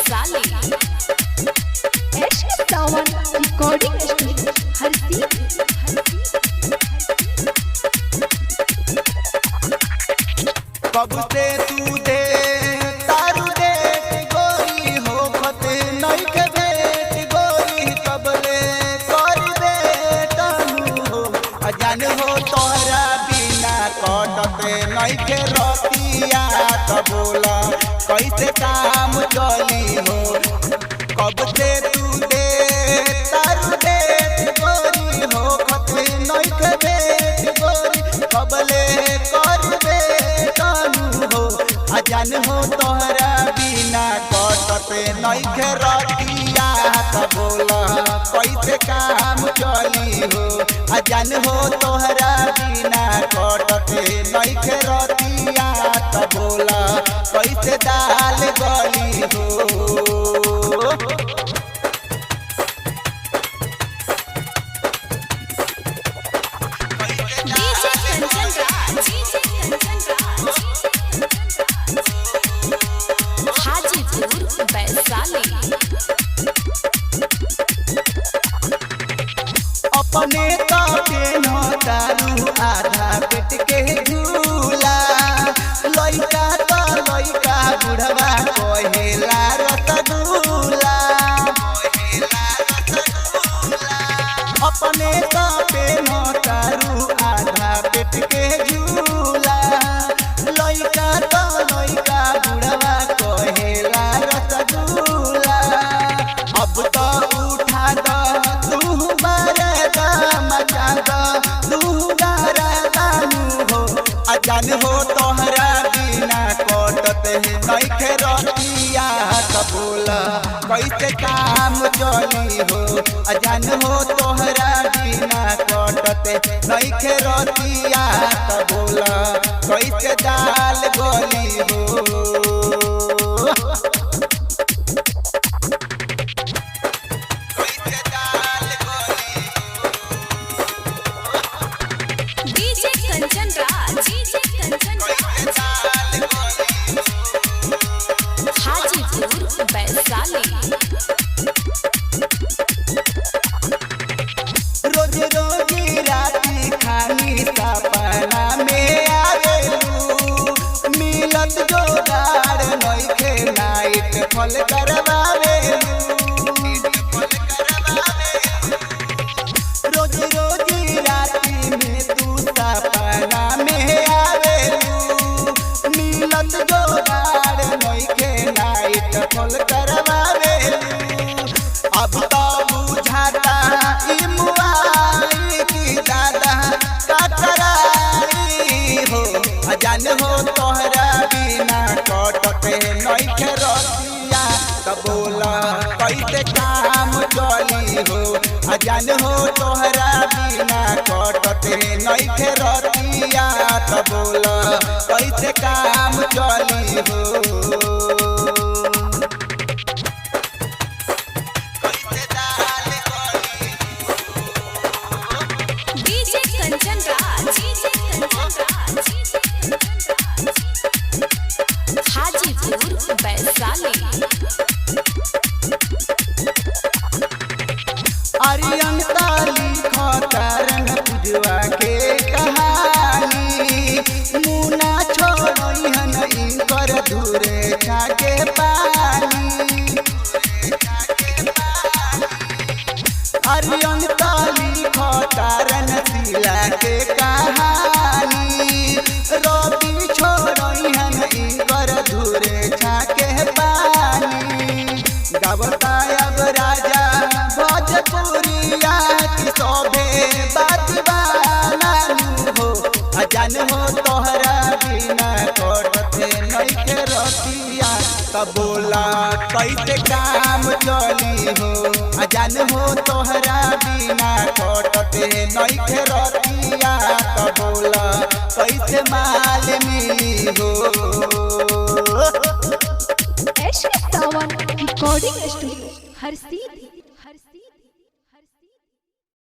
वैशाली। एशक सावन recording studio हरसी। कब से तू दे तारू दे गोरी हो फते नहीं के बेट गोरी कबले कर दे तनु हो अजान हो तोहरा बिना कटते नहीं के रतिया कबोला कैसे काम चली हो। कब से तू दे तारू दे गोरी हो फते नहीं के बेट गोरी कबले कर दे अजान हो तोहरा बिना कटते नइखे रतिया बोला कैसे काम चली हो। अजान हो तोहरा बिना कटते नइखे रतिया बोला कैसे दाल गली हो। वैशाली। अपने काटे न तारू आधा पेट के झूला लइका तो लइका बुढ़वा कहेला रसगुल्ला। अपने काटे न तारू आधा पेट के झूला लइका तो लइका बुढ़वा कहेला रसगुल्ला। अब तो उठा द तू बरदा मचा द तू गरदा हो। अजान हो तोहरा बिना कटते नइखे रतिया कबूला कैसे काम चली हो। अजान हो तोहरा बिना कटते नइखे रतिया कबूला कैसे दाल गली हो। वैशाली। रोज रोज राती खानी सपना में आवेलू मिलत जोगाड़ नइखे नाइट फल करवावेलू। रोज रोज राती में तू सपना में आवेलू मिलत जोगाड़ नइखे नाइट फल करवावेलू। अब तो बुझाता ई मुआई की दादा कतराई हो। अजान हो तोहरा बिना कटते नइखे रतिया बोला कैसे काम चली हो। अजान हो तोहरा बिना कटते नइखे रतिया बोला कैसे काम चली हो। वैशाली। आर्यन ताली खतरन पुजवा के कहानी मुना छोड़न इनकर दूरे छाके पानी। आर्यन ताली खतरन सिला के कहानी रवि छोड़न इनकर दूरे छाके पानी। गावता अब राजा भोजपुरिया की शोभे बादीवाना हो। अजान हो तोहरा बिना कटते नइखे रतिया बोला कैसे काम चली हो। अजान हो तोहरा बिना कटते नइखे रतिया बोला कैसे माल मिली हो। एशक सावन रिकॉर्डिंग स्टूडियो हरसी।